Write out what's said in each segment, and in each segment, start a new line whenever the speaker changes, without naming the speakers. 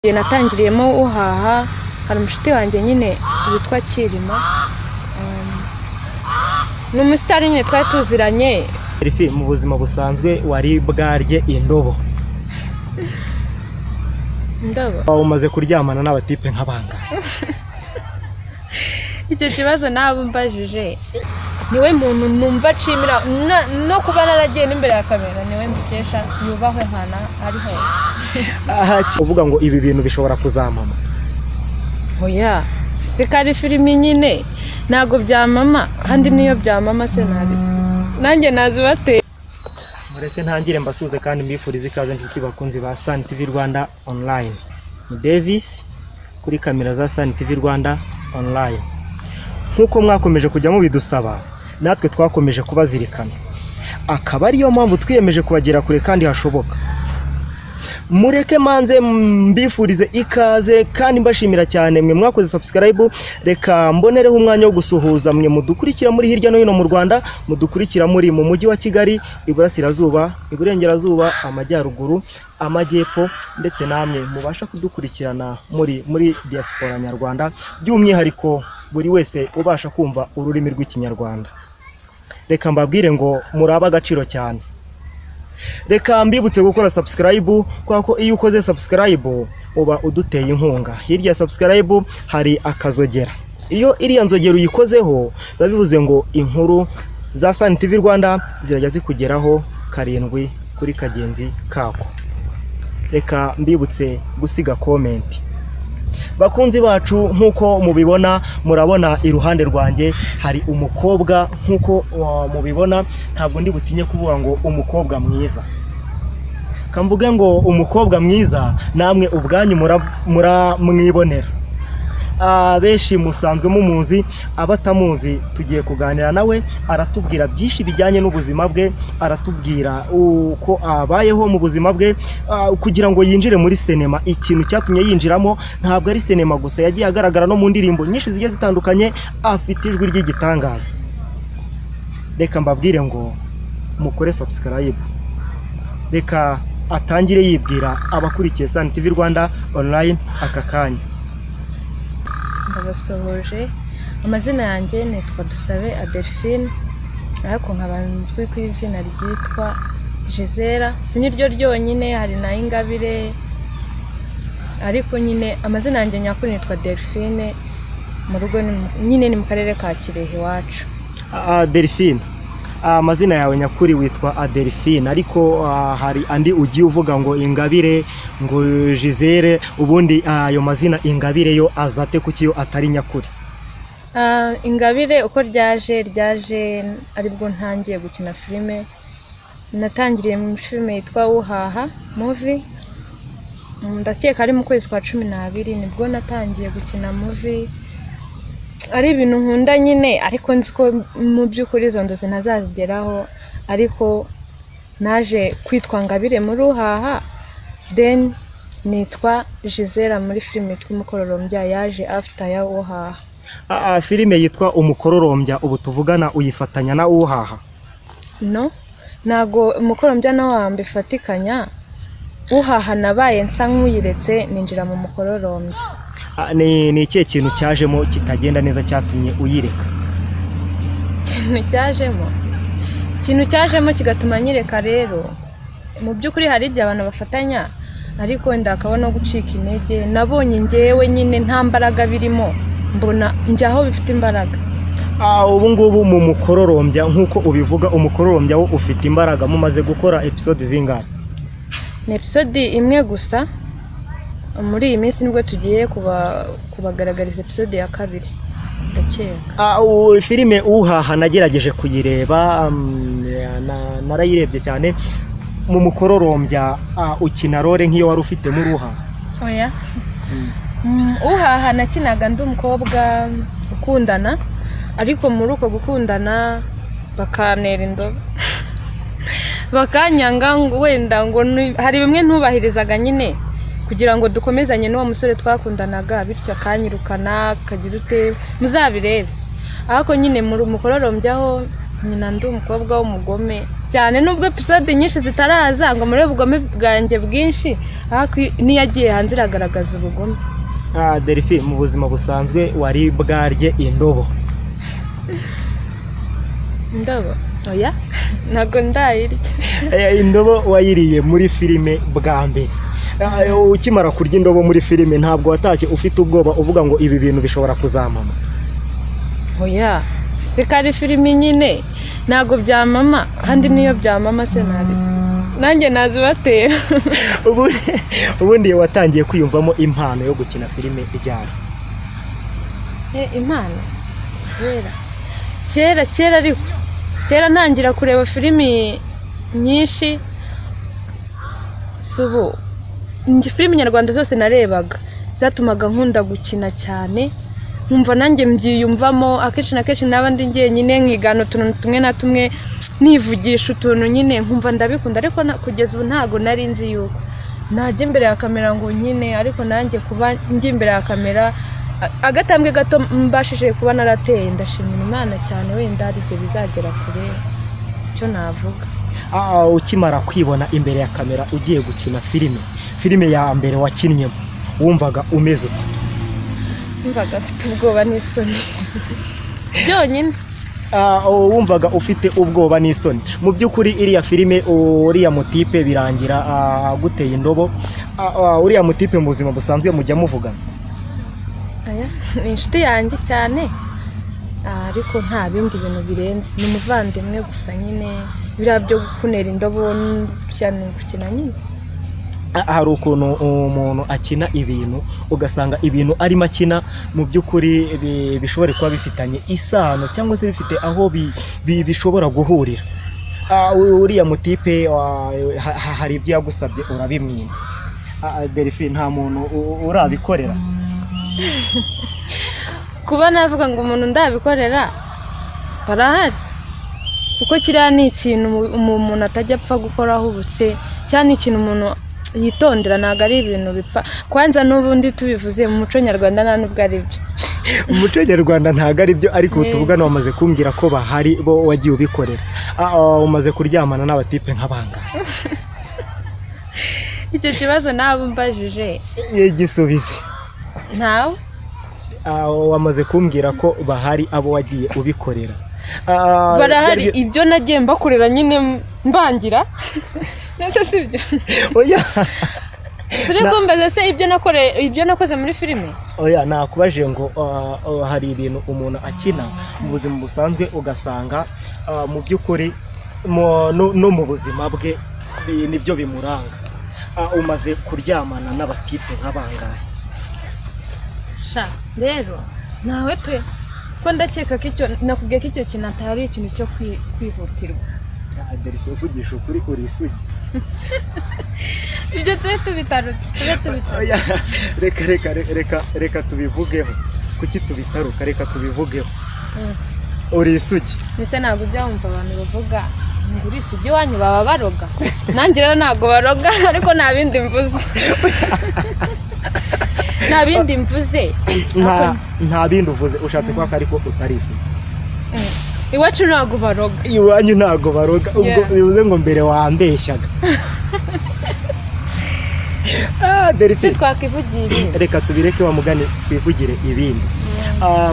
natangiriyemo uhaha hari umushuti wanjye nyine witwa Kirima n'umusitari nyine twari tuziranye.
Mu buzima busanzwe wari bwarye indobo umaze kuryamana n'abatipe nk'abanga?
Icyo kibazo nabo mbajije niwe muntu numva cimira no kuba naragiye n'imbere ya kamera niwe mbikesha yubahwe nkana ariho.
Uvuga ngo ibi bintu bishobora kuzamama?
Oya, sikari filimi nyine nago byamama kandi niyo byamama se nabi nanjye nazibate.
Mureke ntangire mbasuze kandi mbifuriza ikaze nshuti bakunzi ba Sun TV Rwanda online. Ni Davis kuri kamera za Sun TV Rwanda online. Nkuko mwakomeje kujya mubidusaba natwe twakomeje kubazirikana, akaba ariyo mpamvu twiyemeje kubagera kure kandi hashoboka. Mureke manze mbifurize ikaze kandi mbashimira cyane mwe mwakoze subscribe. Reka mbonereho umwanya wo gusuhuza mwe mudukurikira muri hirya no hino mu Rwanda, mudukurikira muri mu mujyi wa Kigali, Iburasirazuba, Iburengerazuba, Amajyaruguru, Amajyepfo, ndetse namwe mubasha kudukurikirana muri diaspora nyarwanda, by'umwihariko buri wese ubasha kumva ururimi rw'ikinyarwanda. Reka mbabwire ngo muraba agaciro cyane. Reka mbibutse gukora subscribe kwako iyo ukoze subscribe uba uduteye inkunga. Hirya subscribe hari akazogera. Iyo iriya nzogera uyikozeho babivuze ngo inkuru za Sun TV Rwanda zirajya zikugeraho karindwi kuri kagenzi kako. Reka mbibutse gusiga comment. Bakunzi bacu nkuko mubibona, murabona iruhande rwanjye hari umukobwa nkuko mubibona, ntabwo ndi butinye kuvuga ngo umukobwa mwiza. Kamvuge ngo umukobwa mwiza namwe ubwanyu mwibonera. Benshi musanzwe mumuzi, abatamuzi tugiye kuganira nawe, aratubwira byinshi bijyanye n'ubuzima bwe, aratubwira uko abayeho mu buzima bwe kugira ngo yinjire muri sinema. Ikintu cyatumye yinjiramo ntabwo ari sinema gusa, yagiye agaragara no mu ndirimbo nyinshi zigiye zitandukanye, afite ijwi ry'igitangaza. Reka mbabwire ngo mukore subscribe. Reka atangire yibwira abakurikiye Sun TV Rwanda online aka kanya.
Ndabasohoje, amazina yanjye nitwa Dusabe Adelphine, ariko nkabanzwe ku izina ryitwa Gisela. Siniryo ryonyine, hari na Ingabire, ariko nyine amazina yanjye nyakuri nitwa Delphine. Mu rugo nyine ni mu karere ka Kirehe iwacu.
Delphine, amazina yawe nyakuri witwa Adelphine, ariko hari andi ugiye uvuga ngo Ingabire, ngo Gisela. Ubundi ayo mazina Ingabire yo azate kuki yo atari nyakuri?
Ingabire uko ryaje aribwo ntangiye gukina filime. Natangiriye mu filime yitwa Uhaha movie, ndakeka ari mu kwezi kwa 12 nibwo natangiye gukina movie. Ari ibintu nkunda nyine, ariko nzi ko mu by'ukuri izo ndozi ntazazigeraho, ariko naje kwitwa Ingabire muri Uhaha, then nitwa Gisela muri filime yitwa Umukororombya, yaje after ya Uhaha.
Filime yitwa Umukororombya ubu tuvugana uyifatanya na Uhaha?
No, nago Umukororombya no wambe fatikanya. Uhaha nabaye nsa nk'uyiretse ninjira mu Mukororombya.
Ni ikihe kintu cyajemo kitagenda neza cyatumye uyireka?
Ikintu cyajemo kigatuma nyireka rero, mu by'ukuri hari igihe abantu bafatanya ariko ndakabona gucika intege. Nabonye ngewe nyine nta mbaraga birimo, mbona njyaho bifite imbaraga.
Ubu ngubu mu Mukororombya nkuko ubivuga, Umukororombya wo ufite imbaraga. Mumaze gukora episode zingahe?
Ni episode imwe gusa. Muri iyi minsi nibwo tugiye kubagaragariza episode ya 2 ndakeka.
Filime Uhaha nagerageje kuyireba, narayirebye cyane. Mu Mukororombya ukina role nk'iyo wari ufite muri Uhaha?
Oya, Uhaha nakinaga ndi umukobwa ukundana, ariko muri uko gukundana bakanera indobo bakanyanga ngo wenda ngo hari bimwe ntubahirizaga nyine kugira ngo dukomezanye n'uwo musore twakundanaga, bityo akanyirukana akagira ute muzabirebe. Ariko nyine muri Umukororombyaho nyina ndi umukobwa w'umugome cyane, nubwo episode nyinshi zitaraza ngo muri ubugome bwanjye bwinshi, ariko niyo agiye hanze iragaragaza ubugome.
Delphi, mu buzima busanzwe wari bwarye indobo?
Indobo? Oya, ntabwo ndayirya.
Indobo wayiriye muri filime bwa mbere. Ukimara kurya indobo muri filime ntabwo watashye ufite ubwoba uvuga ngo ibi bintu bishobora kuzamama?
Oya, sikari filime nyine ntabwo byamama, kandi niyo byamama se nabi nanjye nazibatera.
Ubundi watangiye kwiyumvamo impano yo gukina filime ryari?
Impano kera ariko kera ntangira kureba filime nyinshi. Subu filime nyarwanda zose narebaga zatumaga nkunda gukina cyane, nkumva nanjye mbyiyumvamo. Akenshi na kenshi n'abandi ngiye nyine nkigana utuntu tumwe na tumwe, nivugisha utuntu nyine nkumva ndabikunda, ariko kugeza ubu ntago nari nzi yuko najya imbere ya kamera ngo nyine, ariko nanjye kuba njye imbere ya kamera agatambwe gato mbashije kuba narateye, ndashimira Imana cyane, wenda hari igihe bizagera kure, cyo navuga.
Ukimara kwibona imbere ya kamera ugiye gukina filime ya mbere wakinnyemo, wumvaga umeze ute?
Wumvaga afite ubwoba n'isoni byonyine.
Wumvaga ufite ubwoba n'isoni. Mu by'ukuri iriya filime uriya mutipe birangira guteye indobo, uriya mutipe mu buzima busanzwe mujya muvugana?
Ni inshuti yanjye cyane, ariko nta bindi bintu birenze, ni umuvandimwe gusa nyine, biriya byo gukunera indobo cyane gukina nyine.
Hari ukuntu umuntu akina ibintu ugasanga ibintu arimo akina mu by'ukuri bishobora kuba bifitanye isano cyangwa se bifite aho bishobora guhurira. Uriya mutipe hari ibyo yagusabye urabimwina. Delphi, nta muntu urabikorera?
Kuba navuga ngo umuntu ndabikorera barahari, kuko kiriya ni ikintu umuntu atajya apfa gukora ahubutse, cyane ikintu umuntu yitondera, ntabwo ari ibintu bipfa. Kwanza n'ubundi tubivuze mu muco nyarwanda nta nubwo ari byo.
Umuco nyarwanda ntabwo ari byo, ariko tuvugana wamaze kumbwira ko bahari bo wagiye ubikorera. Umaze kuryamana n'abatipe nk'abanga?
Icyo kibazo nabo mbajije
gisubize.
Ntawe.
Wamaze kumbwira ko bahari abo wagiye ubikorera.
Barahari, ibyo nagiye mbakorera nyine mbangira. Nese sibyo?
Oya.
Turi kumbaza se ibyo nakoze muri filime?
Oya, nakubaje ngo hari ibintu umuntu akina mu buzima busanzwe ugasanga mu by'ukuri no mu buzima bwe nibyo bimuranga. Umaze kuryamana n'abatipe nk'abangahe?
Rero nawe pe ko ndakeka ko icyo nakubwiye ko icyo kintu atari ikintu cyo kwihutirwa.
Delphi, uvugisha ukuri uri isugi.
Ibyo tubitarutse.
Reka tubivugeho. Kuki tubitaruka? Reka tubivugeho. Uri isugi?
Ese ntabwo ujya wumva abantu bavuga ngo uri isugi wanyu baba baroga? Nanjye rero ntabwo baroga, ariko nta bindi mvuze. Nta bindi mvuze.
Nta bindi uvuze, ushatse kwa ariko utari isugi.
Iwacu ntabwo baroga.
Iwanyu ntabwo baroga, ubwo bivuze ngo mbere wambeshyaga. Delphi,
twakivugire.
Reka tubireke wa mugani twivugire ibindi.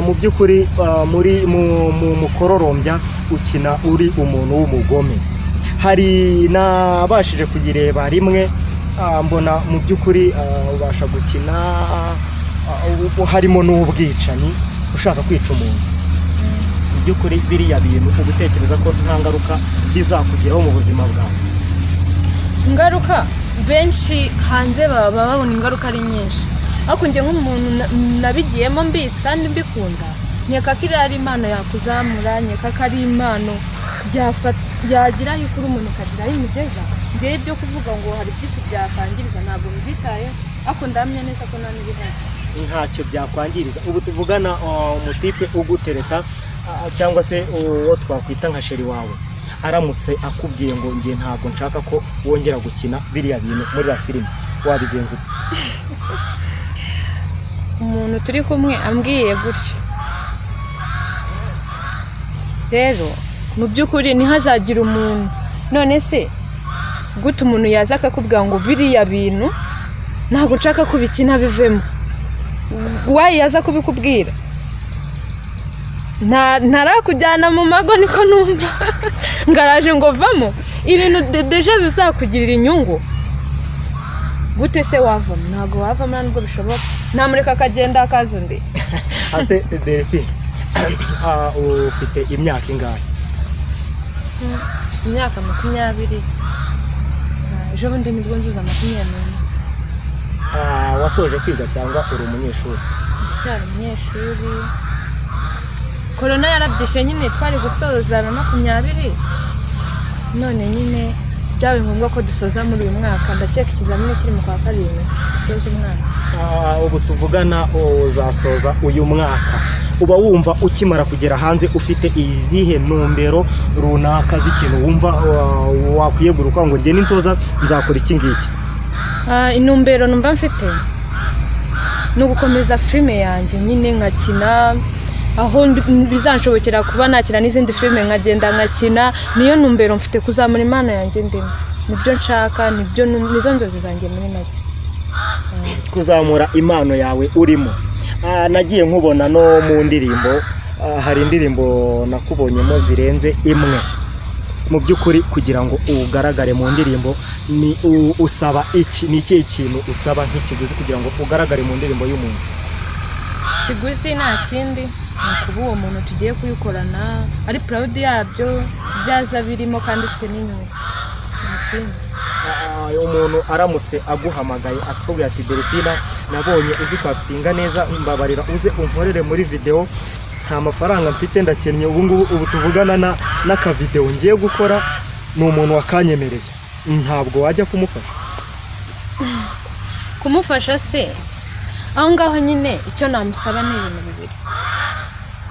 Mu by'ukuri muri mu mukororombya ukina uri umuntu w'umugome. Hari nabashije kugireba rimwe, mbona mu by'ukuri ubasha gukina harimo n'ubwicanyi, ushaka kwica umuntu. Mu by'ukuri biriya bintu ugutekereza ko nta ngaruka bizakugeraho mu buzima bwawe?
Ingaruka benshi hanze baba babona ingaruka ari nyinshi, ariko njye nk'umuntu nabigiyemo mbizi kandi mbikunda, nkeka ko ari impano yakuzamura, nkeka ko ari impano yagira aho ikura umuntu akagira aho imugeza. Njyewe ibyo kuvuga ngo hari byinshi byakangiriza ntabwo mbyitayeho, ariko ndamenya neza ko nta n'ibihari.
Ntacyo byakwangiriza. Ubu tuvugana umutipe ugutereta cyangwa se uwo twakwita nka sheri wawe aramutse akubwiye ngo ngiye ntabwo nshaka ko wongera gukina biriya bintu muri la filime, wabigenza ute?
Umuntu turi kumwe ambwiye gutyo rero mu by'ukuri ntihazagira umuntu none se gute umuntu yaza akakubwira ngo biriya bintu ntabwo nshaka kubikina bivemo wayaza kubikubwira ntarakujyana mu mago niko numva ngaraje ngo vamo ibintu deje bizakugirira inyungu gute se wavamo ntabwo wavamo nubwo bishoboka namureka akagenda akaza undi
ase Delphi ufite imyaka ingahe?
imyaka 20 ejo bundi nibwo nzuza 20.
Wasoje kwiga cyangwa uri umunyeshuri?
cyari umunyeshuri korona yarabyishe nyine twari gusoza 20 none nyine byabaye ngombwa ko dusoza muri uyu mwaka ndakeka ikizamini kiri mu kwa karindwi dusoza umwaka.
Ubu tuvugana uzasoza uyu mwaka uba wumva ukimara kugera hanze ufite izihe ntumbero runaka z'ikintu wumva wakwiyeguruka ngo nge ninsoza nzakora iki ngiki?
Intumbero numva mfite no gukomeza filime yanjye nyine nkakina aho bizanshobokera kuba nakina n'izindi filime nkagenda nkakina niyo ntumbero mfite kuzamura impano yanjye ndimo nibyo nshaka nizo nzozi zanjye muri make
kuzamura impano yawe urimo. Nagiye nkubona no mu ndirimbo hari indirimbo nakubonyemo zirenze imwe mu by'ukuri kugira ngo ugaragare mu ndirimbo ni usaba iki ni ikihe kintu usaba nk'ikiguzi kugira ngo ugaragare mu ndirimbo y'umuntu?
Ikiguzi nta kindi ni kuba uwo muntu tugiye kuyikorana ari proud yabyo byaza birimo kandi ufite n'inyungu.
Umuntu aramutse aguhamagaye akakubwira ati Delphine nabonye uzi kwakitinga neza mbabarira uze unkorere muri video nta mafaranga mfite ndakennye ubu tuvugana n'aka video ngiye gukora ni umuntu wakanyemereye ntabwo wajya
kumufasha se aho ngaho nyine icyo namusaba ni ibintu bibiri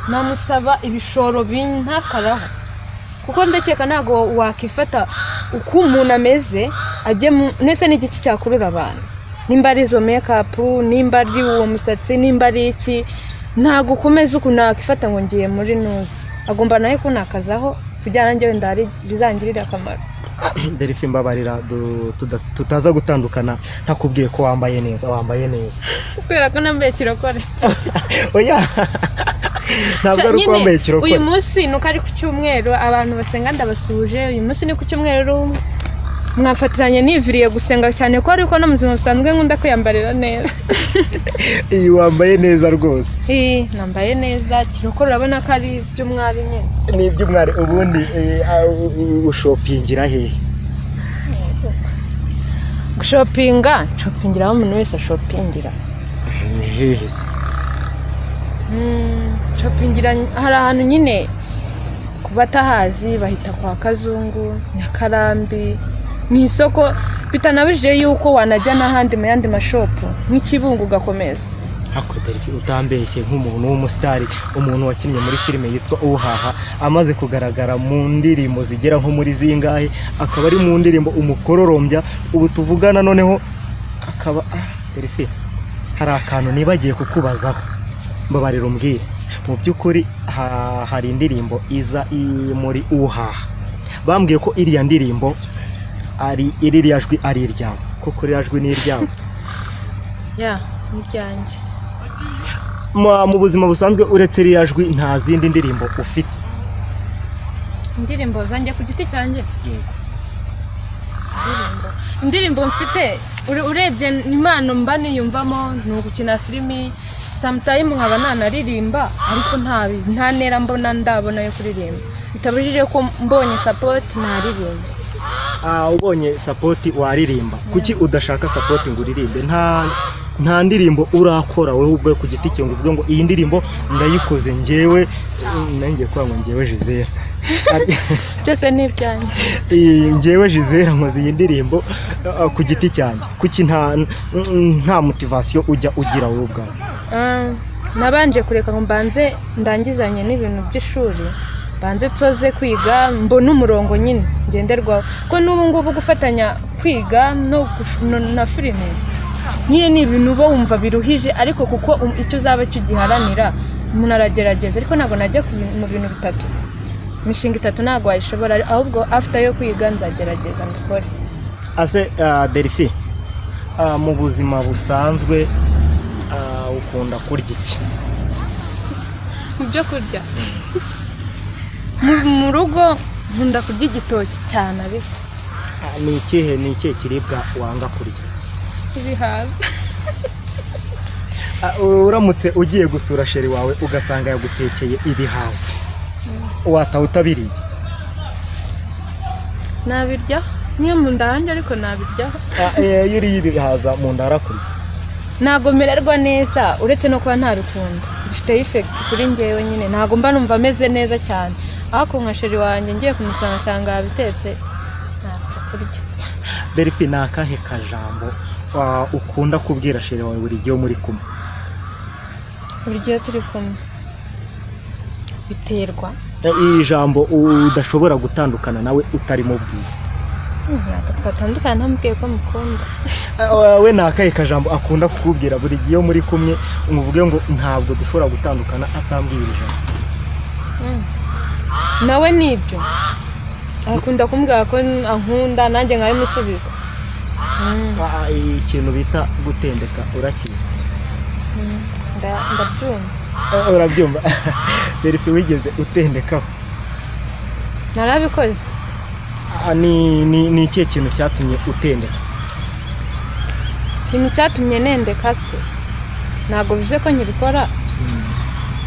namusaba ibishoro bintakaraho kuko ndakeka ntago wakifata uko umuntu ameze ajye nese n'igiki cyakurura abantu nimba ari izo makeup nimba ari uwo musatsi nimba ari iki ntago ukomeza uko nakifata ngo ngiye muri nuzi agomba nawe kunakazaho kugira ngo wenda ari bizangirira akamaro.
Delphine mbabarira tutaza gutandukana ntakubwiye ko wambaye neza
kubera ko nambaye kirokore
oya ntabwo ari kwambaye kirokore
uyu munsi nuko ari ku cyumweru abantu basenga ndabasuje uyu munsi ni ku cyumweru mwafatiranye niviriye gusenga cyane ko ariko no muzima busanzwe nkunda kwiyambarira neza.
Iyi wambaye neza rwose.
Nambaye neza kirokore urabona ko ari by'umwari nyine.
Ni by'umwari ubundi ushopingira hehe?
Shopingira aho umuntu wese ashopingira.
Hehe.
Shopingira hari ahantu nyine kubatahazi bahita kwa Kazungu Nyakarambi mu isoko bitanabije yuko wanajya n'ahandi mu yandi mashopu nk'ikibungu ugakomeza.
Ako Delphine utambeshye nk'umuntu w'umusitari umuntu wakinnye muri filime yitwa Uhaha amaze kugaragara mu ndirimbo zigera nko muri zingahe akaba ari mu ndirimbo umukororombya ubu tuvugana noneho akaba Delphine hari akantu nibagiye kukubazaho mbabarira umbwire mu by'ukuri hari indirimbo iza muri Uhaha bambwiye ko iriya ndirimbo ari iriya jwi ari iryawe kuko iriya jwi ni iryawe?
Ni ryanjye.
Mu buzima busanzwe uretse iriya jwi nta zindi ndirimbo ufite?
Indirimbo zanjye ku giti cyanjye indirimbo mfite urebye impano mba niyumvamo ni ugukina filimi sometimes nkaba nanaririmba ariko nta ntera mbona ndabona yo kuririmba bitabujije ko mbonye support naririmba.
Ubonye support waririmba kuki udashaka support ngo uririmbe? Nta ndirimbo urakora wowe ubwe ku giti cyawe uvuga ngo iyi ndirimbo ndayikoze ngewe nanjye kwa ngo ngewe Giselle
cyose ni byanjye
ngewe Giselle nkoze iyi ndirimbo ku giti cyanjye kuki nta motivation ujya ugira wowe ubwawe?
Nabanje kureka ngo mbanze ndangizanye n'ibintu by'ishuri banze tsoze kwiga mbona umurongo nyine ngenderwaho ko n'ubu ngubu gufatanya kwiga na filime nyine ni ibintu uba wumva biruhije ariko kuko icyo uzaba cyugiharanira umuntu aragerageza ariko ntabwo najya mu bintu bitatu imishinga 3 ntabwo wayishobora, ahubwo after yo kwiga nzagerageza mbikore.
ase Delphi, mu buzima busanzwe ukunda kurya iki?
Mu byo kurya mu rugo nkunda kurya igitoki cyane abisa.
Ni ikihe kiribwa wanga kurya?
Ibihaza.
Uramutse ugiye gusura sheri wawe ugasanga yagutekeye ibihaza, wataha utabiriye?
Nabirya niyo mu nda hanjye, ariko nabirya.
Iyo uriye ibihaza mu nda harakurya?
Ntago mererwa neza, uretse no kuba ntabikunda, bifite effect kuri njyewe nyine, ntago mba numva ameze neza cyane. Ariko nka sheri wanjye ngiye kumusanga asanga yabitetse, ntapfa kurya.
Delphi, ni akahe kajambo ukunda kubwira sheri wawe buri gihe muri kumwe?
Buri gihe turi kumwe biterwa.
Ijambo udashobora gutandukana nawe utarimo bwiza?
Twatandukana ntamubwiye ko mukunda.
We ni akahe kajambo akunda kukubwira buri gihe muri kumwe umuvuge ngo ntabwo dushobora gutandukana atambwira ijambo?
Nawe nibyo akunda kumbwira ko ankunda, nanjye nkarimusubiza.
Ikintu bita gutendeka urakiza?
Ndabyumva.
Urabyumva? Delphi, wigeze utendekaho?
Narabikoze.
Ni ikihe kintu cyatumye utendeka?
Ikintu cyatumye nendeka se ntabwo bivuze ko nkibikora,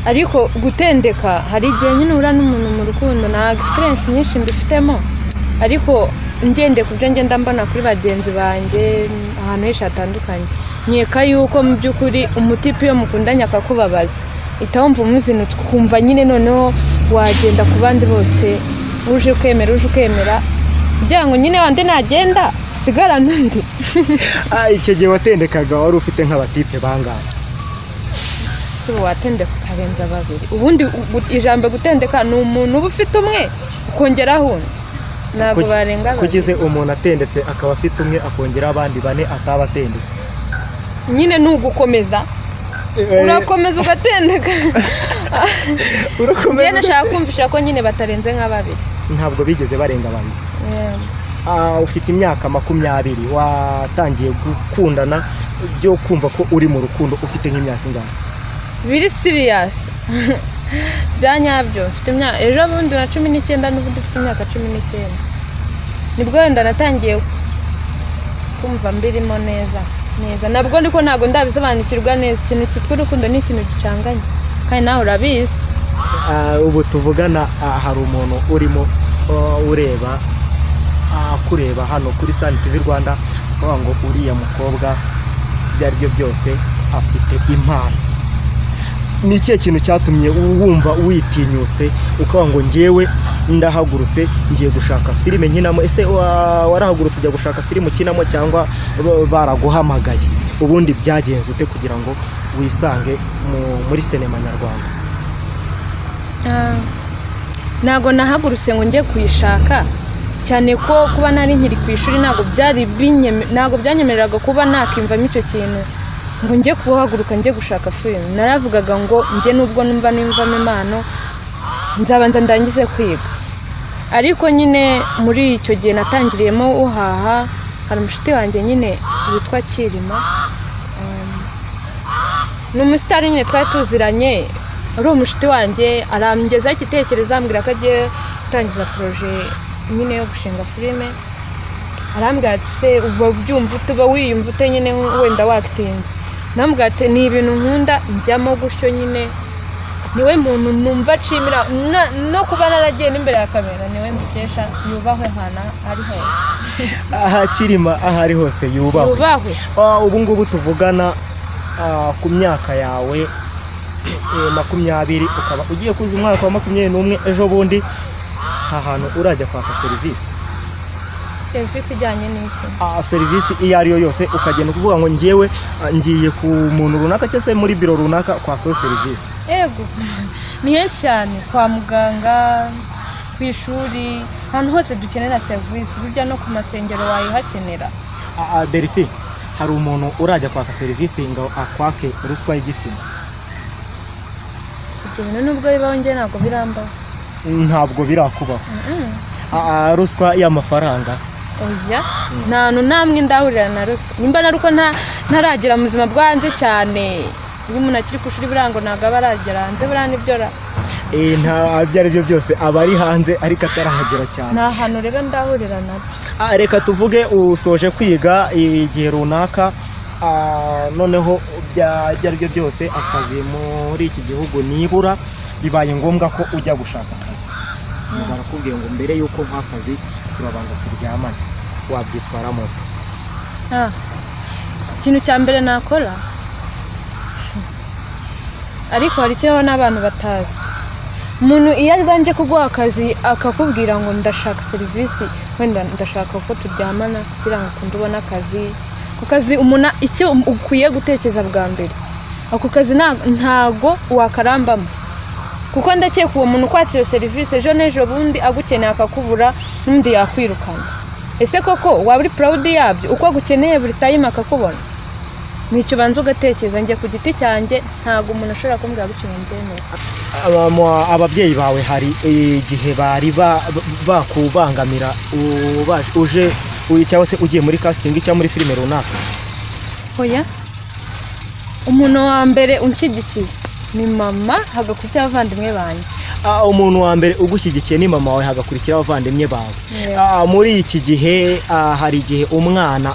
ariko gutendeka hari igihe nyine ura n'umuntu mu rukundo, na experience nyinshi mbifitemo, ariko ngende kubyo ngenda mbona kuri bagenzi banjye ahantu henshi hatandukanye, nkeka yuko mu by'ukuri umutipe iyo mukundanye akakubabaza itawumva umuzinutse, ukumva nyine noneho wagenda ku bandi bose uje ukemera kugira ngo nyine wande nagenda usigara n'undi.
Icyo gihe watendekaga wari ufite nk'abatipe bangahe?
Si watendeka ukarenza babiri. Ubundi ijambo gutendeka ni umuntu uba ufite umwe ukongeraho undi, ntabwo barenga babiri.
Kugize umuntu atendetse akaba afite umwe akongera abandi 4 ataba atendetse,
nyine nugukomeza urakomeza ugatendeka.
urakomeza.
Nashaka kumvisha ko nyine batarenze nka babiri.
Ntabwo bigeze barenga babiri. Ufite imyaka 20, watangiye gukundana byo kumva ko uri mu rukundo ufite nk'imyaka ingana?
Biri serious. Byanyabyo mfite imyaka ejo bundi na 19, n'ubundi mfite imyaka 19. Nibwo wenda natangiye kumva mbirimo neza. Nabwo ndiko ntago ndabisobanukirwa neza. Ikintu cyitwa urukundo ni ikintu gicanganye, kandi nawe urabizi.
Ubu tuvugana hari umuntu urimo ureba kureba hano kuri Sun TV Rwanda, avuga ngo uriya mukobwa byari byo byose afite impano. Ni ikihe kintu cyatumye wumva witinyutse ukavuga ngo ngewe ndahagurutse ngiye gushaka filime nkinamo? Ese warahagurutse ujya gushaka filime ukinamo cyangwa baraguhamagaye? Ubundi byagenze ute kugira ngo wisange muri sinema nyarwanda?
Ntago nahagurutse ngo njye kuyishaka, cyane ko kuba nari nkiri ku ishuri ntago byanyemereraga kuba nakimvamo icyo kintu ngo njye kuhaguruka njye gushaka filime. Naravugaga ngo njye nubwo numva nimvamo impano nzabanza ndangize kwiga. Ariko nyine muri icyo gihe natangiriyemo uhaha, hari umushuti wanjye nyine witwa Kirima, n'umusitari nyine twari tuziranye. Ari umushuti wanjye aramgezaho igitekerezo, ambwira ko agiye gutangiza projet nyine yo gushinga filime. Arambwira ati se uba byumva utuba wiyumva ute nyine wenda wakitinze? Nambwira ati ni ibintu nkunda njyamo gutyo nyine, niwe muntu numva nshimira no kuba naragiye n'imbere ya kamera, niwe mbikesha. Yubahwe hana ari hose.
Kirima ahari hose yubahwe. Ubu ngubu tuvugana ku myaka yawe 20, ukaba ugiye kuza umwaka wa 21. Ejo bundi ahantu urajya kwaka
serivisi ijyanye n'iki?
Serivisi iyo ari yo yose, ukagenda kuvuga ngo ngewe ngiye ku muntu runaka cyangwa muri biro runaka kwaka serivisi.
Yego, ni henshi cyane, kwa muganga, ku ishuri, ahantu hose dukenera serivisi, burya no ku masengero wayihakenera.
Delphi, hari umuntu urajya kwaka serivisi ngo akwake ruswa y'igitsina?
Ibyo bintu nubwo bibaho njye ntabwo birambaho.
ntabwo birakubaho. Ruswa y'amafaranga
oya nta namwe ndahurira na ruswa nimba naruko ntaragera mu buzima bwanze cyane iyo umuntu akiri ku ishuri birango ntago aba aragera hanze buriya nibyo
nta ibyo ari byo byose aba ari hanze ariko atarahagera cyane.
nta hantu rero ndahurira nabyo.
Reka tuvuge usoje kwiga igihe runaka, noneho ibyo ari byo byose akazi muri iki gihugu nibura bibaye ngombwa ko ujya gushaka akazi, barakubwiye ngo mbere y'uko nk'akazi turabanza turyamane, wabyitwaramo?
Ikintu cya mbere nakora, ariko hari icyo n'abantu batazi, umuntu iyo abanje kuguha akazi akakubwira ngo ndashaka serivisi, wenda ndashaka ko turyamana kugira ngo ukunde ubone akazi, ku kazi umuntu icyo ukwiye gutekereza bwa mbere, ako kazi ntago wakarambamo, kuko ndakeka uwo muntu ukwakira serivisi ejo n'ejo bundi agukeneye akakubura n'undi yakwirukana. Ese koko waba uri proud yabyo uko agukeneye buri time akakubona? Nicyo banza ugatekereza. Njye ku giti cyanjye ntago umuntu ashobora kumbwira gucyo ngendemera.
Ababyeyi bawe hari igihe bari bakubangamira uje cyangwa se ugiye muri casting cyangwa muri filime runaka?
Oya, umuntu wa mbere unshigikiye ni mama, hagakurikira abavandimwe banjye.
Umuntu wa mbere ugushyigikiye ni mama wawe, hagakurikira abavandimwe bawe. Muri iki gihe hari igihe umwana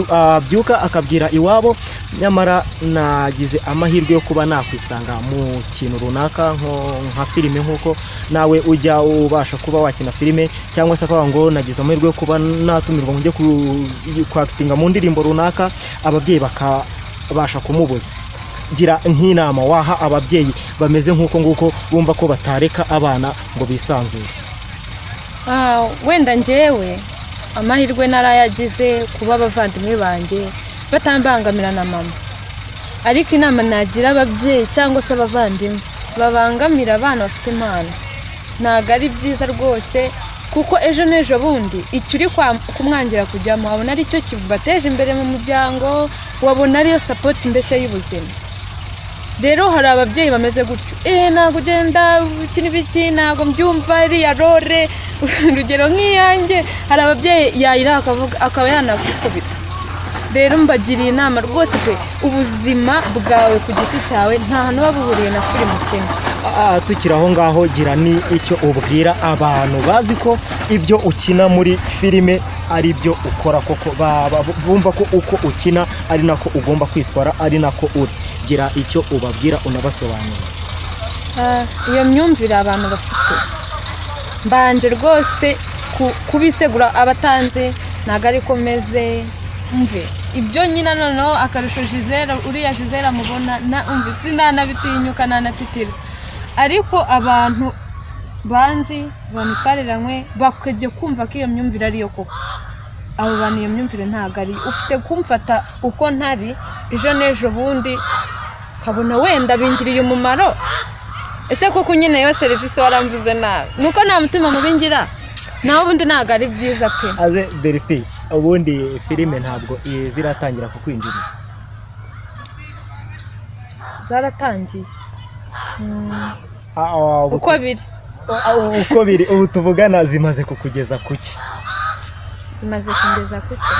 abyuka akabwira iwabo, nyamara nagize amahirwe yo kuba nakwisanga mu kintu runaka nka filime, nk'uko nawe ujya ubasha kuba wakina filime, cyangwa se akavuga ngo nagize amahirwe yo kuba natumirwa ngo njye kwakitinga mu ndirimbo runaka, ababyeyi bakabasha kumubuza. Gira nk'inama waha ababyeyi bameze nk'uko nguko bumva ko batareka abana ngo bisanzure?
Wenda njyewe amahirwe narayagize kuba abavandimwe banjye batambangamira na mama, ariko inama nagira ababyeyi cyangwa se abavandimwe babangamira abana bafite impano ntago ari byiza rwose, kuko ejo n'ejo bundi icyo uri kumwangira kujyamo wabona ari cyo kibateje imbere mu muryango, wabona ariyo support mbese y'ubuzima. Rero hari ababyeyi bameze gutyo, ntago ugenda ukina ibiki, ntago mbyumva iriya role, urugero nk'iyanjye, hari ababyeyi yayira akaba yanakubita. Rero mbagiriye inama rwose pe, ubuzima bwawe ku giti cyawe nta hantu babuhuriye na filime kimwe.
Tukiri aho ngaho, gira ni icyo ubwira abantu bazi ko ibyo ukina muri filime ari byo ukora koko, bumva ko uko ukina ari nako ugomba kwitwara, ari nako uri. Gira icyo ubabwira unabasobanurira.
Iyo myumvire abantu bafite, mbanje rwose kubisegura abatanze ntago ari komeze umve ibyo nyina noneho akarusho Giselle, uriya Giselle amubona umve sinanabitinyuka nanatitira, ariko abantu banzi banikareranywe bakajya kumva ko iyo myumvire ariyo koko. Abo bantu iyo myumvire ntago ari, ufite kumfata uko ntari ejo n'ejo bundi kabona wenda bingiriye umumaro. Ese koko nyine yo serivisi waramvuze nabi, nuko nta mutima mubingira naho ubundi ntago ari byiza pe.
Aze Delphi, ubundi filime ntabwo ziratangira kukwinjiriza?
Zaratangiye
uko biri ubu tuvugana zimaze kukugeza kuki?
Zimaze kungeza kuki?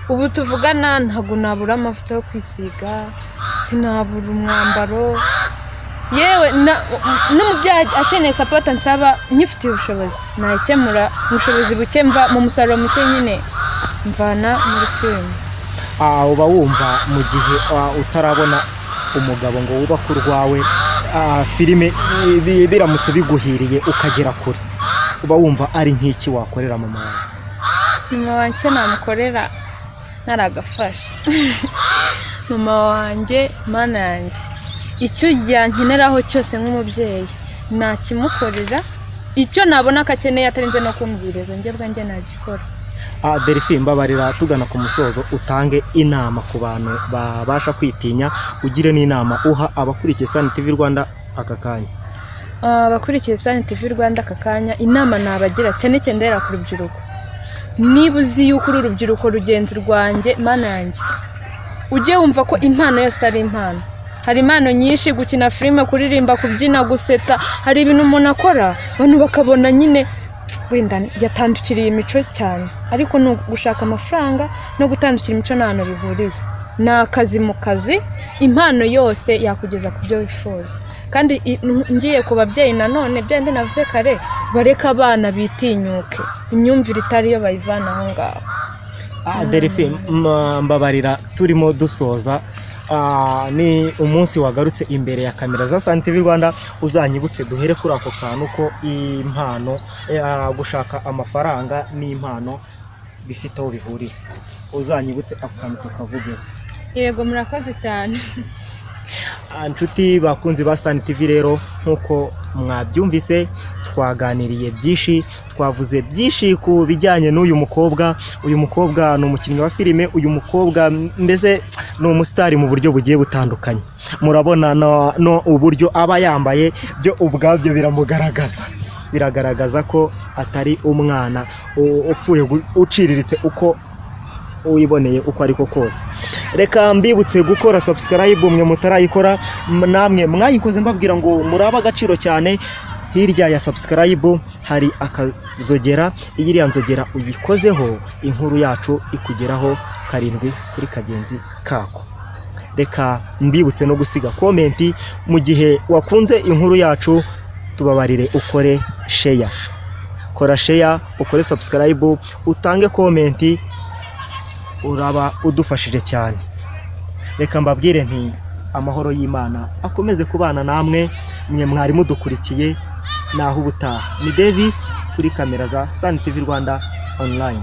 Ubu tuvugana ntago nabura amavuta yo kwisiga, sinabura umwambaro, yewe n'umubyeyi akeneye support nsaba nyifitiye ubushobozi nayikemura, ubushobozi buke mva mu musaruro muke nyine mvana muri filime.
Uba wumva mu gihe utarabona umugabo ngo wubake urwawe, filime biramutse biguhiriye ukagera kure, uba wumva ari nk'iki wakorera mama wawe?
Mama wanjye namukorera naragafasha. Mama wanjye mana yanjye, icyo yankeneraho cyose nk'umubyeyi nakimukorera, icyo nabona akakeneye atarinze no kumbwiriza njye bwanjye nagikora.
Delphi, mbabarira tugana ku musozo, utange inama ku bantu babasha kwitinya, ugire n'inama uha abakurikiye Sun TV Rwanda aka kanya.
Abakurikiye Sun TV Rwanda aka kanya, inama nabagira cyane cyane ndera ku rubyiruko, niba uzi yuko uri urubyiruko rugenzi rwanjye mana yanjye, ujye wumva ko impano yose ari impano, hari impano nyinshi, gukina filime, kuririmba, kubyina, gusetsa, hari ibintu umuntu akora abantu bakabona nyine wenda yatandukiriye imico cyane, ariko no gushaka amafaranga no gutandukira imico n'ahantu bihuriye. Ni akazi mu kazi, impano yose yakugeza ku byo wifuza. Kandi ngiye ku babyeyi nanone byende navuze kare, bareka abana bitinyuke, imyumvire itari yo bayivana aho ngaho.
Delphi, mbabarira turimo dusoza, ni umunsi wagarutse imbere ya kamera za Sun TV Rwanda, uzanyibutse duhere kuri ako kantu ko impano, gushaka amafaranga n'impano bifite aho bihurira, uzanyibutse ako kantu tukavugeho.
Yego, murakoze cyane.
Inshuti bakunzi ba Sun TV rero, nkuko mwabyumvise twaganiriye byinshi, twavuze byinshi ku bijyanye n'uyu mukobwa. Uyu mukobwa ni umukinnyi wa filime, uyu mukobwa mbese ni umusitari mu buryo bugiye butandukanye. Murabona no uburyo aba yambaye byo ubwabyo biragaragaza ko atari umwana upfuye uciriritse uko uyiboneye uko ariko kose. Reka mbibutse gukora subscribe mwe mutarayikora, namwe mwayikoze mbabwira ngo muraba agaciro cyane. Hirya ya subscribe hari akazogera, iriya nzogera uyikozeho inkuru yacu ikugeraho karindwi kuri kagenzi kako. Reka mbibutse no gusiga comment mu gihe wakunze inkuru yacu, tubabarire ukore share, kora share, ukore subscribe, utange comment, uraba udufashije cyane. Reka mbabwire nti amahoro y'Imana akomeze kubana namwe, mwe mwari mudukurikiye. Naho ubutaha. Ni Davis kuri kamera za Sun TV Rwanda Online.